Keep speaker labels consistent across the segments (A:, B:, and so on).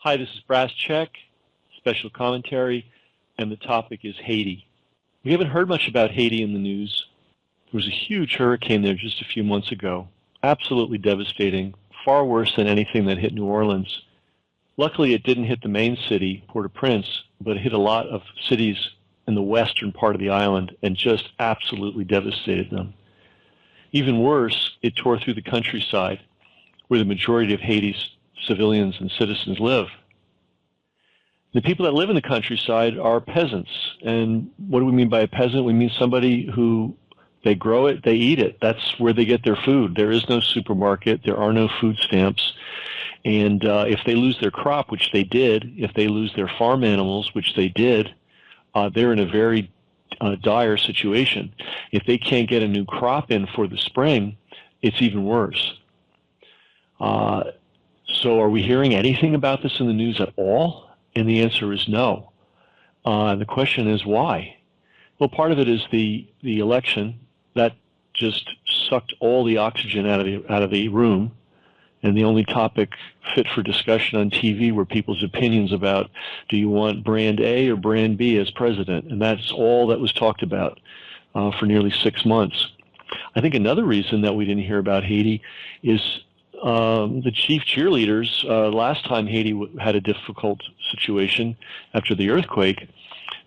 A: Hi, this is Brass Check, special commentary, and the topic is Haiti. We haven't heard much about Haiti in the news. There was a huge hurricane there just a few months ago, absolutely devastating, far worse than anything that hit New Orleans. Luckily, it didn't hit the main city, Port-au-Prince, but it hit a lot of cities in the western part of the island and just absolutely devastated them. Even worse, it tore through the countryside, where the majority of Haiti's civilians and citizens live. The people that live in the countryside are peasants. And what do we mean by a peasant? We mean somebody who they grow it, they eat it. That's where they get their food. There is no supermarket. There are no food stamps. And if they lose their crop, which they did, if they lose their farm animals, which they did, they're in a very dire situation. If they can't get a new crop in for the spring, it's even worse. So are we hearing anything about this in the news at all? And the answer is no. The question is why? Well, part of it is the election. That just sucked all the oxygen out of the room, and the only topic fit for discussion on TV were people's opinions about, do you want brand A or brand B as president? And that's all that was talked about for nearly 6 months. I think another reason that we didn't hear about Haiti is the chief cheerleaders. Last time Haiti had a difficult situation after the earthquake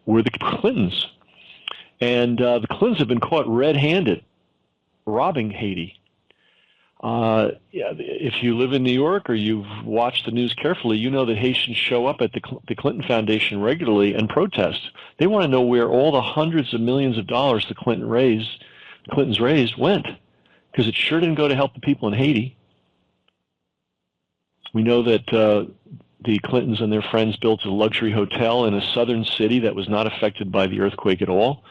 A: were the Clintons. And the Clintons have been caught red-handed robbing Haiti. If you live in New York or you've watched the news carefully, you know that Haitians show up at the Clinton Foundation regularly and protest. They want to know where all the hundreds of millions of dollars the Clintons raised went, because it sure didn't go to help the people in Haiti. We know that the Clintons and their friends built a luxury hotel in a southern city that was not affected by the earthquake at all.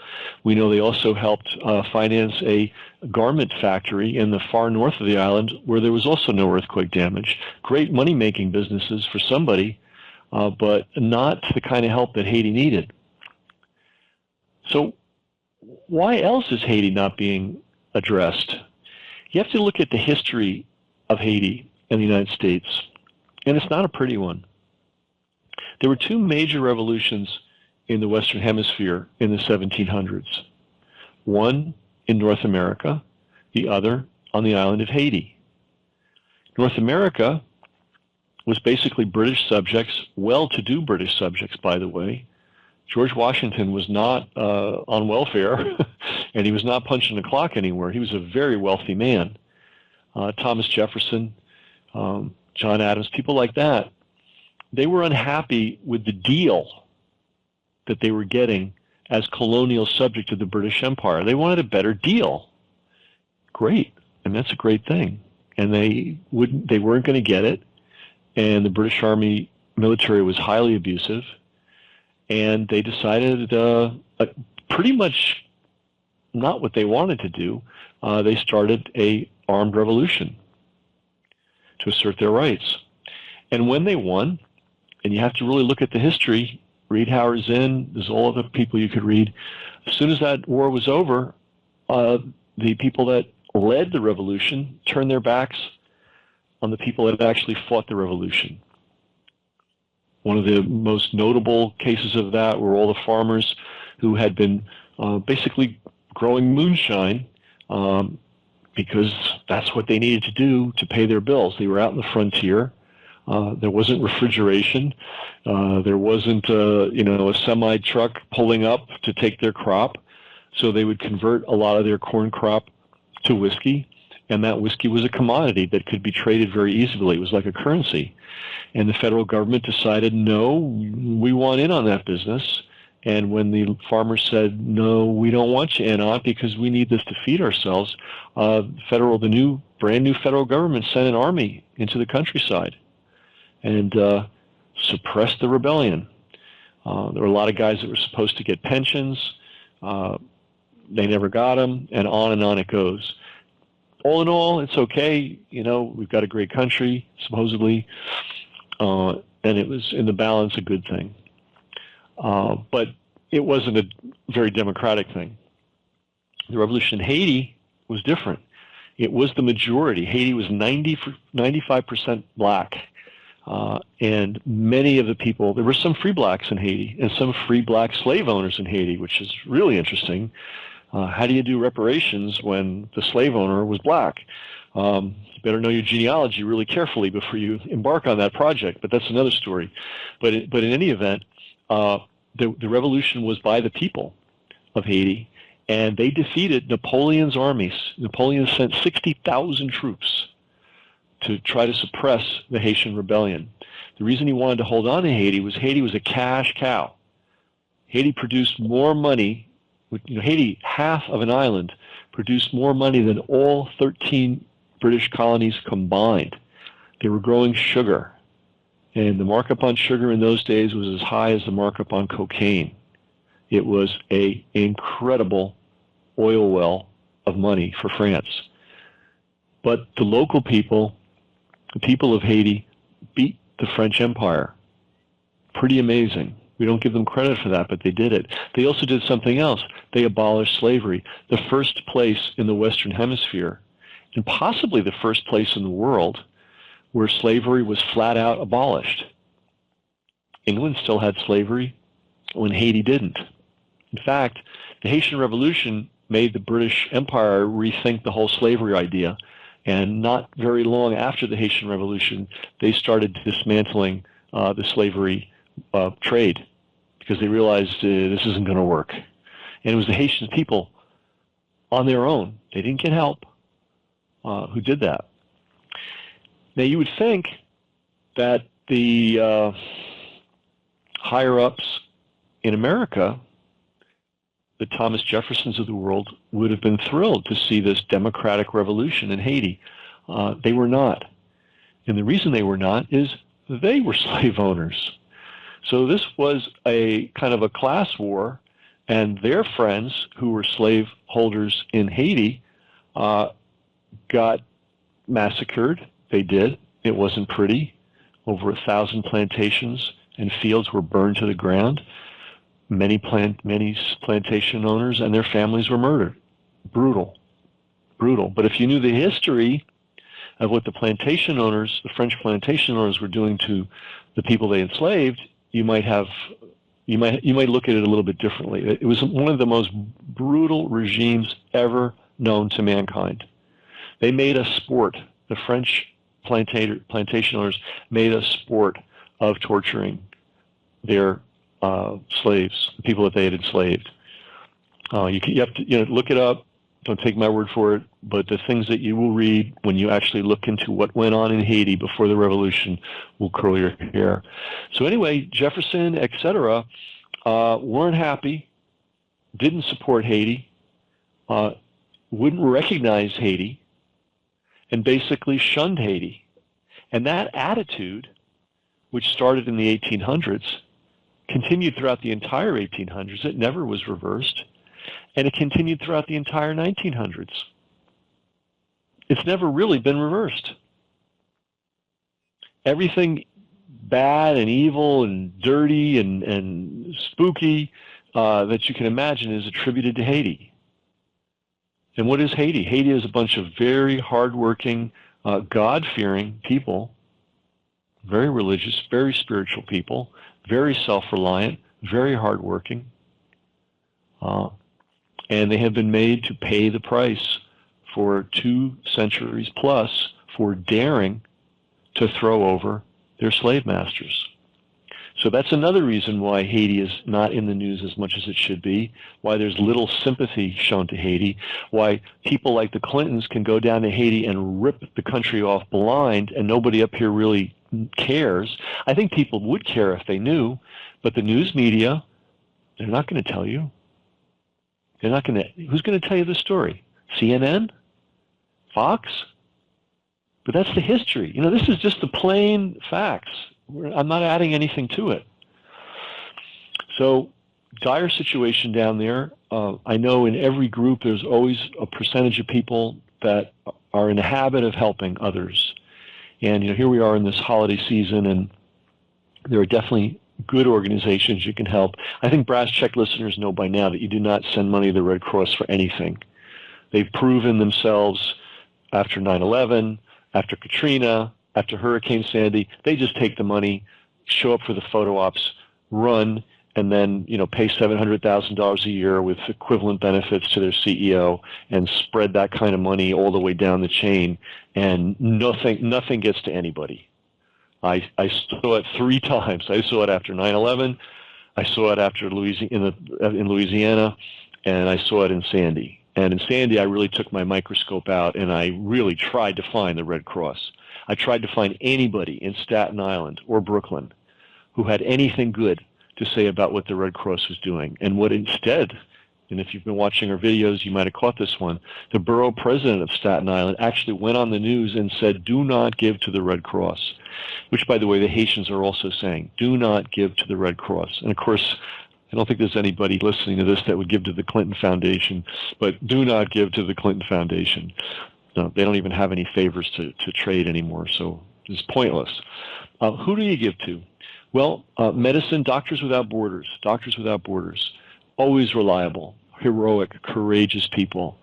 A: We know they also helped finance a garment factory in the far north of the island where there was also no earthquake damage. Great money-making businesses for somebody, but not the kind of help that Haiti needed. So why else is Haiti not being addressed? You have to look at the history of Haiti and the United States, and it's not a pretty one. There were two major revolutions in the Western Hemisphere in the 1700s. One in North America, the other on the island of Haiti. North America was basically British subjects, well-to-do British subjects, by the way. George Washington was not on welfare, and he was not punching the clock anywhere. He was a very wealthy man. Thomas Jefferson, John Adams, people like that, they were unhappy with the deal that they were getting as colonial subject of the British Empire. They wanted a better deal. Great, and that's a great thing. And they weren't going to get it, and the British Army military was highly abusive, and they decided pretty much not what they wanted to do. They started an armed revolution to assert their rights. And when they won, and you have to really look at the history, read Howard Zinn, there's all other people you could read. As soon as that war was over, the people that led the revolution turned their backs on the people that actually fought the revolution. One of the most notable cases of that were all the farmers who had been basically growing moonshine because that's what they needed to do to pay their bills. They were out in the frontier. There wasn't refrigeration. There wasn't, a semi-truck pulling up to take their crop. So they would convert a lot of their corn crop to whiskey, and that whiskey was a commodity that could be traded very easily. It was like a currency. And the federal government decided, no, we want in on that business. And when the farmers said, no, we don't want you in on it because we need this to feed ourselves, the brand new federal government sent an army into the countryside and suppressed the rebellion. There were a lot of guys that were supposed to get pensions. They never got them, and on it goes. All in all, it's okay. We've got a great country, supposedly, and it was, in the balance, a good thing. But it wasn't a very democratic thing. The revolution in Haiti was different. It was the majority. Haiti was 95% black. And many of the people, there were some free blacks in Haiti and some free black slave owners in Haiti, which is really interesting. How do you do reparations when the slave owner was black? You better know your genealogy really carefully before you embark on that project, but that's another story. But in any event, the revolution was by the people of Haiti, and they defeated Napoleon's armies. Napoleon sent 60,000 troops to try to suppress the Haitian rebellion. The reason he wanted to hold on to Haiti was a cash cow. Haiti produced more money. Haiti, half of an island, produced more money than all 13 British colonies combined. They were growing sugar, and the markup on sugar in those days was as high as the markup on cocaine. It was an incredible oil well of money for France. But the local people, the people of Haiti, beat the French Empire. Pretty amazing. We don't give them credit for that, but they did it. They also did something else. They abolished slavery. The first place in the Western Hemisphere, and possibly the first place in the world, where slavery was flat out abolished. England still had slavery when Haiti didn't. In fact, the Haitian Revolution made the British Empire rethink the whole slavery idea. And not very long after the Haitian Revolution, they started dismantling the slavery trade because they realized this isn't going to work. And it was the Haitian people on their own, they didn't get help, who did that. Now, you would think that the higher-ups in America, the Thomas Jeffersons of the world, would have been thrilled to see this democratic revolution in Haiti. They were not. And the reason they were not is they were slave owners. So this was a kind of a class war, and their friends who were slave holders in Haiti got massacred. They did. It wasn't pretty. Over 1,000 plantations and fields were burned to the ground. Many plantation owners and their families were murdered. Brutal. Brutal. But if you knew the history of what the plantation owners, the French plantation owners, were doing to the people they enslaved, you might look at it a little bit differently. It was one of the most brutal regimes ever known to mankind. They made a sport. The French plantation owners made a sport of torturing their slaves, the people that they had enslaved. You have to look it up. Don't take my word for it, but the things that you will read when you actually look into what went on in Haiti before the revolution will curl your hair. So anyway, Jefferson, etc., weren't happy, didn't support Haiti, wouldn't recognize Haiti, and basically shunned Haiti. And that attitude, which started in the 1800s, continued throughout the entire 1800s. It never was reversed. And it continued throughout the entire 1900s. It's never really been reversed. Everything bad and evil and dirty and spooky that you can imagine is attributed to Haiti. And what is Haiti? Haiti is a bunch of very hardworking, God-fearing people, very religious, very spiritual people, very self-reliant, very hardworking. And they have been made to pay the price for 2 centuries plus for daring to throw over their slave masters. So that's another reason why Haiti is not in the news as much as it should be, why there's little sympathy shown to Haiti, why people like the Clintons can go down to Haiti and rip the country off blind and nobody up here really cares. I think people would care if they knew, but the news media, they're not going to tell you. They're not going to. Who's going to tell you the story? CNN? Fox? But that's the history. This is just the plain facts. I'm not adding anything to it. So, dire situation down there. I know in every group there's always a percentage of people that are in the habit of helping others. And here we are in this holiday season, and there are definitely good organizations you can help. I think Brass Check listeners know by now that you do not send money to the Red Cross for anything. They've proven themselves after 9/11, after Katrina, after Hurricane Sandy, they just take the money, show up for the photo ops, run, and then pay $700,000 a year with equivalent benefits to their CEO, and spread that kind of money all the way down the chain, and nothing gets to anybody. I saw it 3 times. I saw it after 9/11. I saw it after in Louisiana, and I saw it in Sandy. And in Sandy, I really took my microscope out, and I really tried to find the Red Cross. I tried to find anybody in Staten Island or Brooklyn who had anything good to say about what the Red Cross was doing. And what instead, and if you've been watching our videos, you might have caught this one, the borough president of Staten Island actually went on the news and said, do not give to the Red Cross, which, by the way, the Haitians are also saying, do not give to the Red Cross. And, of course, I don't think there's anybody listening to this that would give to the Clinton Foundation, but do not give to the Clinton Foundation. No, they don't even have any favors to trade anymore, so it's pointless. Who do you give to? Well, medicine, Doctors Without Borders, always reliable, heroic, courageous people.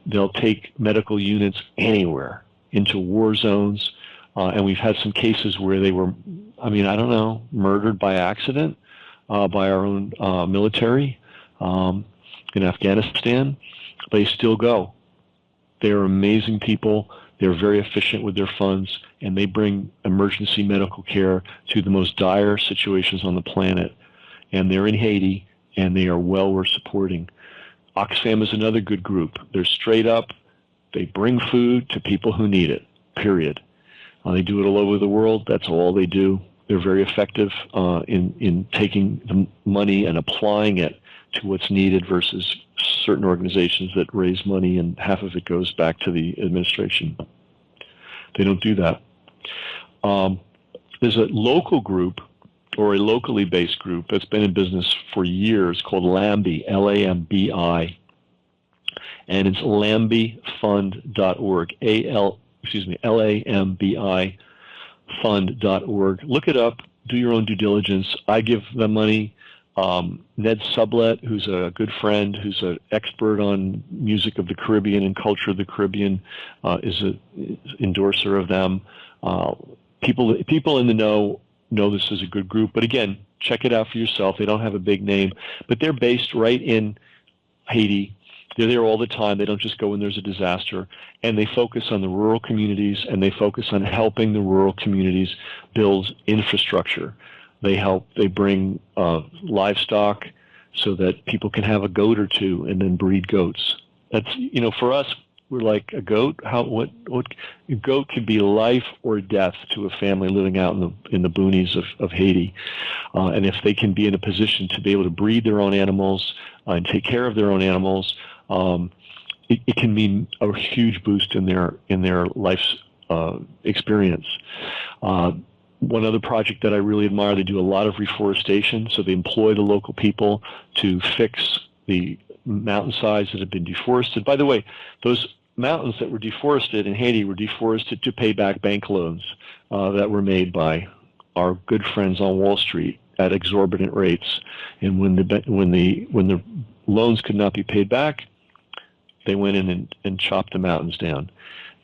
A: They'll take medical units anywhere into war zones, and we've had some cases where they were, murdered by accident by our own military in Afghanistan. They still go. They're amazing people. They're very efficient with their funds, and they bring emergency medical care to the most dire situations on the planet. And they're in Haiti, and they are well worth supporting. Oxfam is another good group. They're straight up. They bring food to people who need it, period. They do it all over the world. That's all they do. They're very effective in taking the money and applying it to what's needed versus certain organizations that raise money and half of it goes back to the administration. They don't do that. There's a local group or a locally based group that's been in business for years called LAMBI, L-A-M-B-I, and it's lambifund.org, L-A-M-B-I fund.org. Look it up. Do your own due diligence. I give them money. Ned Sublette, who's a good friend, who's an expert on music of the Caribbean and culture of the Caribbean, is an endorser of them. People in the know this is a good group. But again, check it out for yourself. They don't have a big name, but they're based right in Haiti. They're there all the time. They don't just go when there's a disaster. And they focus on the rural communities, and they focus on helping the rural communities build infrastructure. They bring livestock so that people can have a goat or two and then breed goats. That's, for us, we're like a goat. A goat could be life or death to a family living out in the boonies of Haiti. And if they can be in a position to be able to breed their own animals and take care of their own animals, it can mean a huge boost in their life's experience. One other project that I really admire, they do a lot of reforestation, so they employ the local people to fix the mountainsides that have been deforested. By the way, those mountains that were deforested in Haiti were deforested to pay back bank loans that were made by our good friends on Wall Street at exorbitant rates. And when the loans could not be paid back, they went in and chopped the mountains down.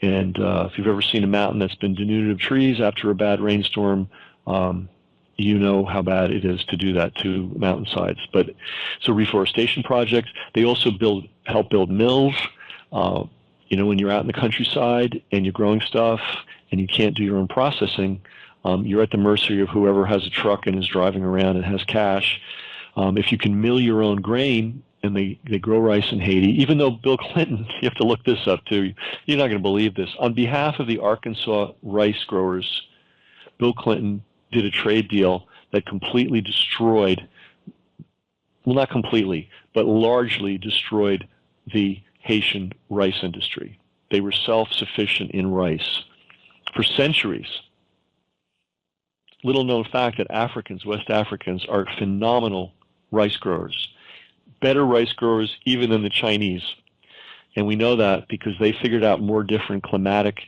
A: And if you've ever seen a mountain that's been denuded of trees after a bad rainstorm, you know how bad it is to do that to mountainsides. But so reforestation projects. They also help build mills. When you're out in the countryside and you're growing stuff and you can't do your own processing, you're at the mercy of whoever has a truck and is driving around and has cash. If you can mill your own grain, and they grow rice in Haiti, even though Bill Clinton, you have to look this up too, you're not going to believe this. On behalf of the Arkansas rice growers, Bill Clinton did a trade deal that completely destroyed, well, not completely, but largely destroyed the Haitian rice industry. They were self-sufficient in rice for centuries. Little known fact that West Africans, are phenomenal rice growers. Better rice growers even than the Chinese. And we know that because they figured out more different climatic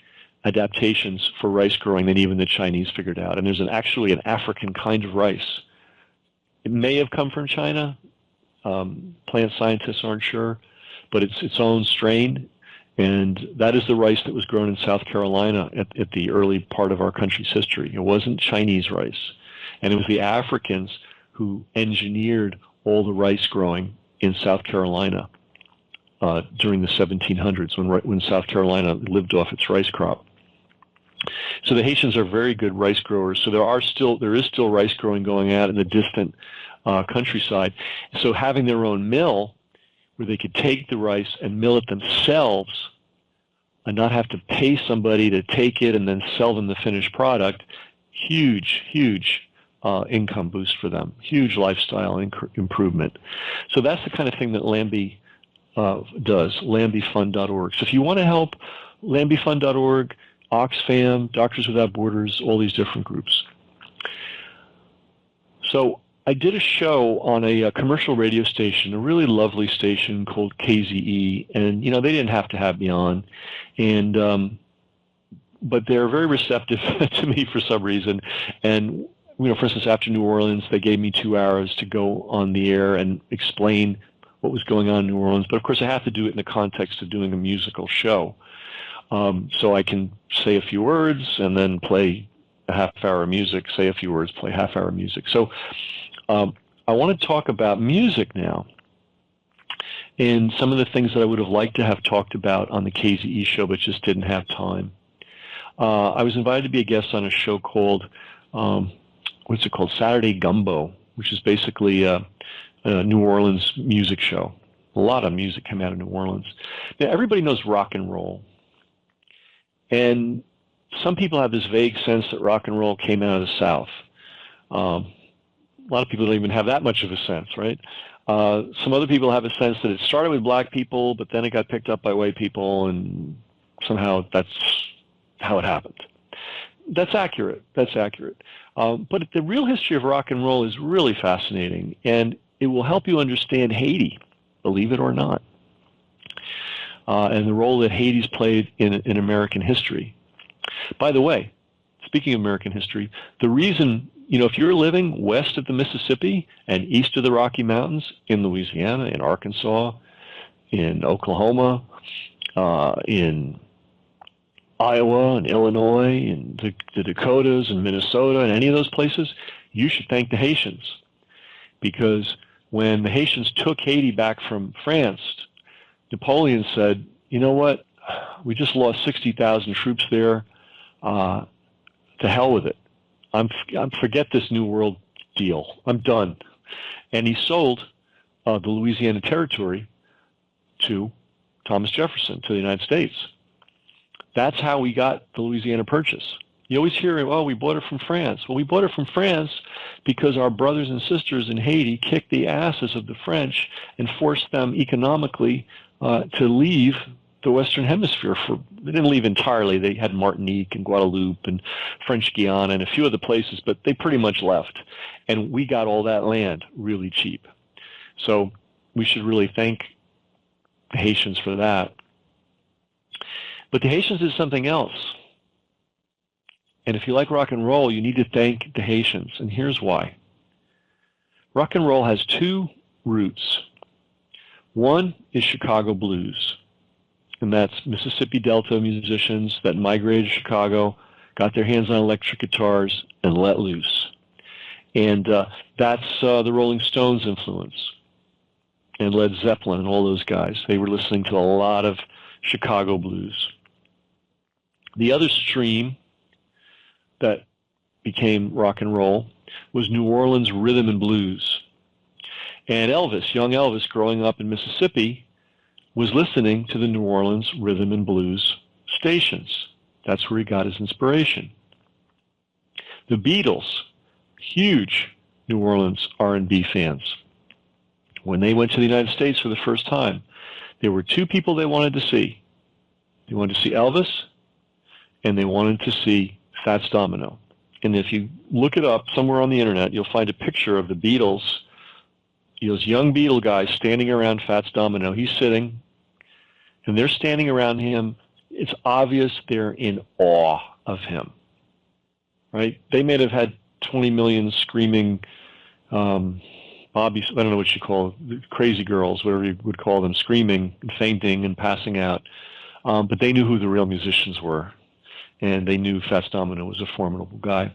A: adaptations for rice growing than even the Chinese figured out. And there's actually an African kind of rice. It may have come from China. Plant scientists aren't sure, but it's its own strain. And that is the rice that was grown in South Carolina at the early part of our country's history. It wasn't Chinese rice. And it was the Africans who engineered all the rice growing in South Carolina during the 1700s when South Carolina lived off its rice crop. So the Haitians are very good rice growers. So there is still rice growing going on in the distant countryside. So having their own mill where they could take the rice and mill it themselves and not have to pay somebody to take it and then sell them the finished product, huge income boost for them, huge lifestyle improvement. So that's the kind of thing that Lambie does, lambiefund.org. So if you want to help, lambiefund.org, Oxfam, Doctors Without Borders, all these different groups. So I did a show on a commercial radio station, a really lovely station called KZE, and they didn't have to have me on, and but they're very receptive to me for some reason. And for instance, after New Orleans, they gave me 2 hours to go on the air and explain what was going on in New Orleans. But of course, I have to do it in the context of doing a musical show, so I can say a few words and then play a half hour of music, say a few words, play half hour of music. So I want to talk about music now and some of the things that I would have liked to have talked about on the KZE show, but just didn't have time. I was invited to be a guest on a show called, what's it called, Saturday Gumbo, which is basically a New Orleans music show. A lot of music came out of New Orleans. Now, everybody knows rock and roll. And some people have this vague sense that rock and roll came out of the South. A lot of people don't even have that much of a sense, right? Some other people have a sense that it started with black people, but then it got picked up by white people, and somehow that's how it happened. That's accurate. That's accurate. But the real history of rock and roll is really fascinating, and it will help you understand Haiti, believe it or not, and the role that Haiti's played in American history. By the way, speaking of American history, the reason, if you're living west of the Mississippi and east of the Rocky Mountains in Louisiana, in Arkansas, in Oklahoma, in Iowa and Illinois and the Dakotas and Minnesota and any of those places, you should thank the Haitians. Because when the Haitians took Haiti back from France, Napoleon said, you know what, we just lost 60,000 troops there. To hell with it. Forget this New World deal. I'm done. And he sold the Louisiana Territory to Thomas Jefferson, to the United States. That's how we got the Louisiana Purchase. You always hear, oh, we bought it from France. Well, we bought it from France because our brothers and sisters in Haiti kicked the asses of the French and forced them economically to leave the Western Hemisphere. They didn't leave entirely. They had Martinique and Guadeloupe and French Guiana and a few other places, but they pretty much left. And we got all that land really cheap. So we should really thank the Haitians for that. But the Haitians did something else. And if you like rock and roll, you need to thank the Haitians. And here's why. Rock and roll has two roots. One is Chicago blues. And that's Mississippi Delta musicians that migrated to Chicago, got their hands on electric guitars, and let loose. And that's the Rolling Stones' influence, and Led Zeppelin and all those guys. They were listening to a lot of Chicago blues. The other stream that became rock and roll was New Orleans rhythm and blues. And Elvis, young Elvis, growing up in Mississippi, was listening to the New Orleans rhythm and blues stations. That's where he got his inspiration. The Beatles, huge New Orleans R&B fans. When they went to the United States for the first time, there were two people they wanted to see. They wanted to see Elvis, and they wanted to see Fats Domino. And if you look it up somewhere on the internet, you'll find a picture of the Beatles, those young Beatle guys standing around Fats Domino. He's sitting, and they're standing around him. It's obvious they're in awe of him, right? They may have had 20 million screaming Bobby, I don't know what you call it, crazy girls, whatever you would call them, screaming and fainting and passing out. but they knew who the real musicians were, and they knew Fats Domino was a formidable guy.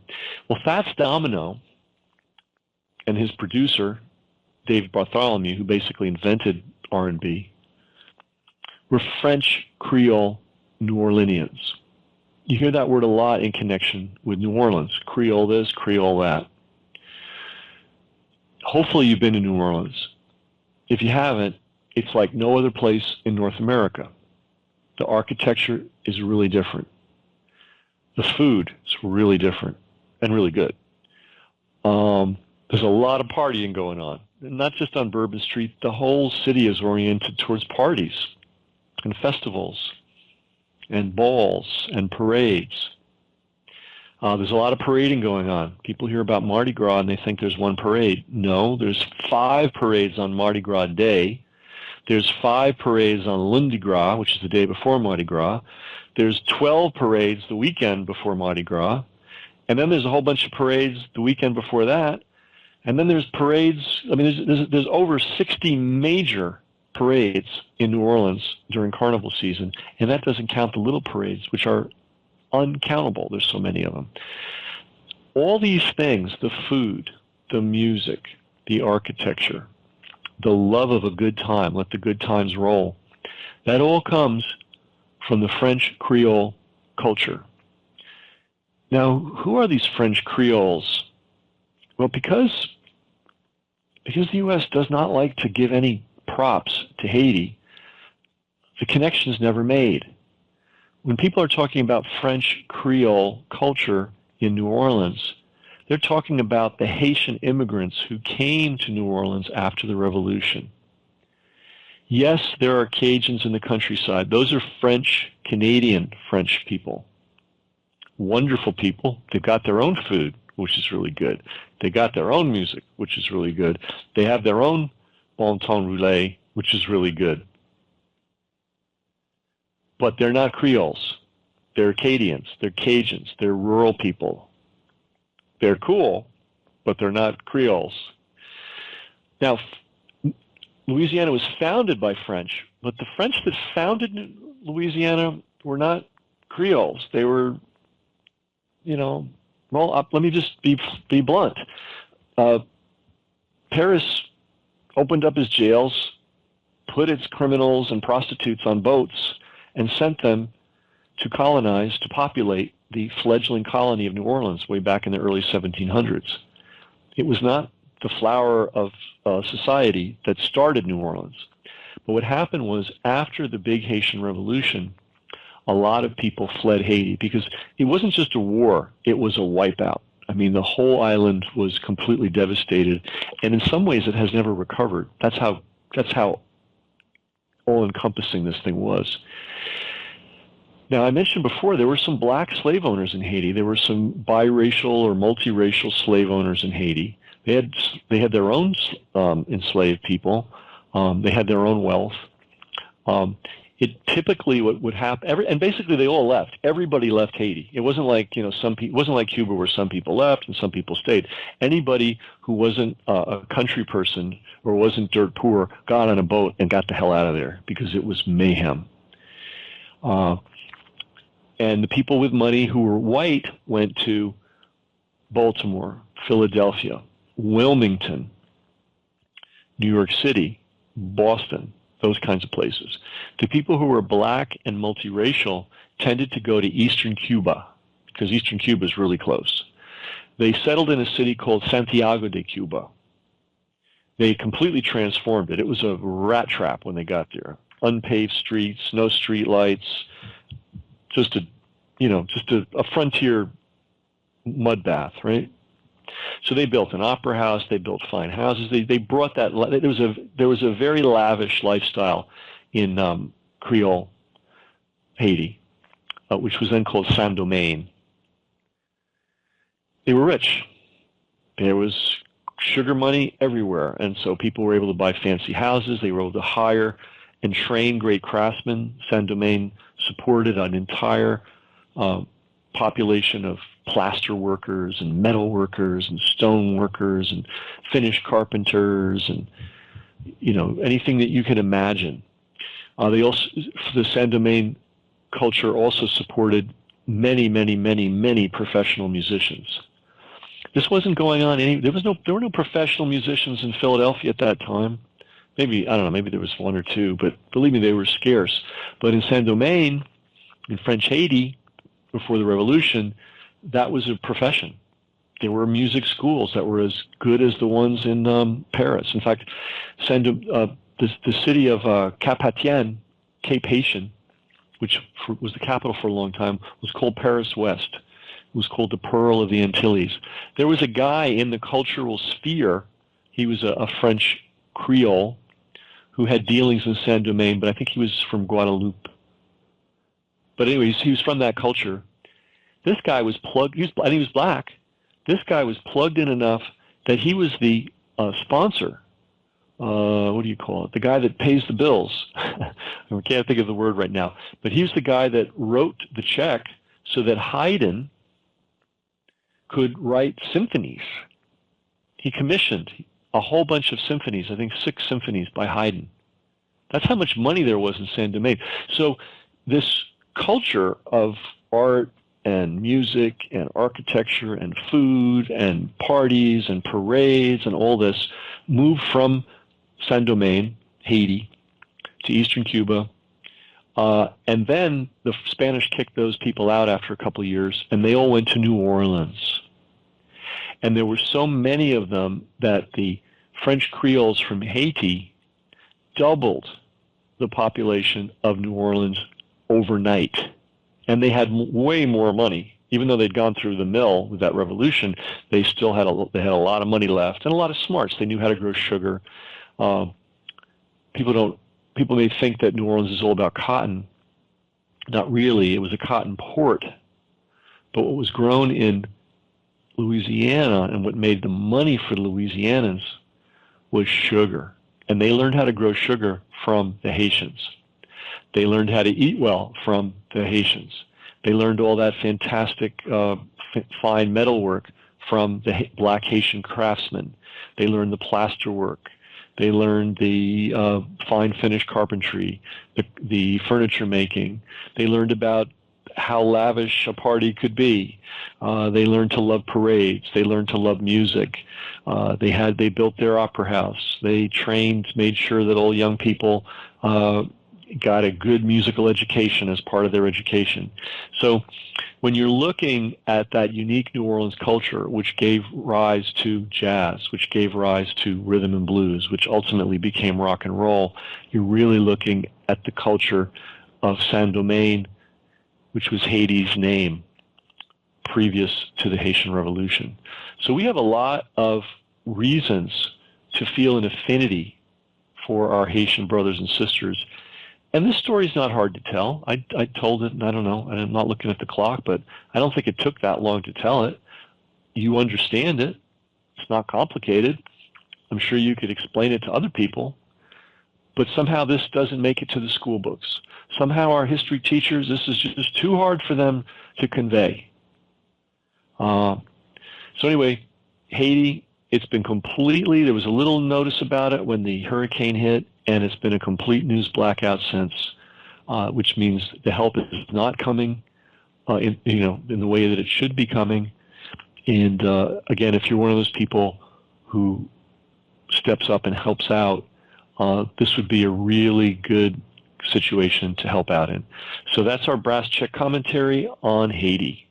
A: Well, Fats Domino and his producer, Dave Bartholomew, who basically invented R&B, were French Creole New Orleanians. You hear that word a lot in connection with New Orleans. Creole this, Creole that. Hopefully you've been to New Orleans. If you haven't, it's like no other place in North America. The architecture is really different. The food is really different and really good. There's a lot of partying going on, and not just on Bourbon Street. The whole city is oriented towards parties and festivals and balls and parades. There's a lot of parading going on. People hear about Mardi Gras and they think there's one parade. No, there's 5 parades on Mardi Gras Day. There's 5 parades on Lundi Gras, which is the day before Mardi Gras. There's 12 parades the weekend before Mardi Gras. And then there's a whole bunch of parades the weekend before that. And then there's parades. I mean, there's over 60 major parades in New Orleans during Carnival season. And that doesn't count the little parades, which are uncountable. There's so many of them. All these things, the food, the music, the architecture, the love of a good time, let the good times roll, that all comes from the French Creole culture. Now, who are these French Creoles? Well, because the U.S. does not like to give any props to Haiti, the connection is never made. When people are talking about French Creole culture in New Orleans, they're talking about the Haitian immigrants who came to New Orleans after the Revolution. Yes, there are Cajuns in the countryside. Those are French, Canadian French people. Wonderful people. They've got their own food, which is really good. They got their own music, which is really good. They have their own bon ton roulé, which is really good. But they're not Creoles. They're Acadians. They're Cajuns. They're rural people. They're cool, but they're not Creoles. Now, Louisiana was founded by French, but the French that founded Louisiana were not Creoles. They were, well, let me just be blunt. Paris opened up its jails, put its criminals and prostitutes on boats, and sent them to colonize, to populate the fledgling colony of New Orleans way back in the early 1700s. It was not the flower of society that started New Orleans. But what happened was, after the big Haitian Revolution, a lot of people fled Haiti because it wasn't just a war, it was a wipeout. I mean, the whole island was completely devastated, and in some ways it has never recovered. That's how all-encompassing this thing was. Now, I mentioned before there were some black slave owners in Haiti. There were some biracial or multiracial slave owners in Haiti. They had their own enslaved people. They had their own wealth. It typically what would happen, and basically they all left. Everybody left Haiti. It wasn't like it wasn't like Cuba where some people left and some people stayed. Anybody who wasn't a country person or wasn't dirt poor got on a boat and got the hell out of there because it was mayhem. And the people with money who were white went to Baltimore, Philadelphia, Wilmington, New York City, Boston, those kinds of places. The people who were black and multiracial tended to go to eastern Cuba because eastern Cuba is really close. They settled in a city called Santiago de Cuba. They completely transformed it. It was a rat trap when they got there. Unpaved streets, no street lights, just a frontier mud bath, right? So they built an opera house. They built fine houses. They brought that. There was a very lavish lifestyle in Creole Haiti, which was then called Saint-Domingue. They were rich. There was sugar money everywhere, and so people were able to buy fancy houses. They were able to hire and train great craftsmen. Saint-Domingue supported an entire population of plaster workers and metal workers and stone workers and Finnish carpenters and anything that you can imagine. They also, the Saint-Domingue culture also supported many, many, many, many professional musicians. This wasn't going on there were no professional musicians in Philadelphia at that time. Maybe, I don't know, maybe there was one or two, but believe me, they were scarce. But in Saint-Domingue, in French Haiti, before the revolution, that was a profession. There were music schools that were as good as the ones in Paris. In fact, the city of Cap-Haitien, Cape Haitian, which was the capital for a long time, was called Paris West. It was called the Pearl of the Antilles. There was a guy in the cultural sphere. He was a French Creole who had dealings in Saint-Domingue, but I think he was from Guadeloupe. But anyways, he was from that culture. This guy was plugged, and he was black. This guy was plugged in enough that he was the sponsor. What do you call it? The guy that pays the bills. I can't think of the word right now. But he was the guy that wrote the check so that Haydn could write symphonies. He commissioned a whole bunch of symphonies, I think 6 symphonies by Haydn. That's how much money there was in Saint-Domingue. So this culture of art and music and architecture and food and parties and parades and all this moved from Saint-Domingue, Haiti, to eastern Cuba. And then the Spanish kicked those people out after a couple of years, and they all went to New Orleans. And there were so many of them that the French Creoles from Haiti doubled the population of New Orleans overnight. And they had way more money. Even though they'd gone through the mill with that revolution, they still had a lot of money left and a lot of smarts. They knew how to grow sugar. People may think that New Orleans is all about cotton. Not really. It was a cotton port. But what was grown in Louisiana and what made the money for the Louisianans was sugar. And they learned how to grow sugar from the Haitians. They learned how to eat well from the Haitians. They learned all that fantastic fine metalwork from the black Haitian craftsmen. They learned the plaster work. They learned the fine finish carpentry, the furniture making. They learned about how lavish a party could be. They learned to love parades. They learned to love music. They built their opera house. They made sure that all young people got a good musical education as part of their education. So when you're looking at that unique New Orleans culture, which gave rise to jazz, which gave rise to rhythm and blues, which ultimately became rock and roll, you're really looking at the culture of Saint-Domingue, which was Haiti's name previous to the Haitian Revolution. So we have a lot of reasons to feel an affinity for our Haitian brothers and sisters. And this story is not hard to tell. I told it, and I don't know, I'm not looking at the clock, but I don't think it took that long to tell it. You understand it. It's not complicated. I'm sure you could explain it to other people. But somehow this doesn't make it to the school books. Somehow our history teachers, this is just too hard for them to convey. So anyway, Haiti, it's been there was a little notice about it when the hurricane hit, and it's been a complete news blackout since, which means the help is not coming in the way that it should be coming. And again, if you're one of those people who steps up and helps out, this would be a really good situation to help out in. So that's our brass check commentary on Haiti.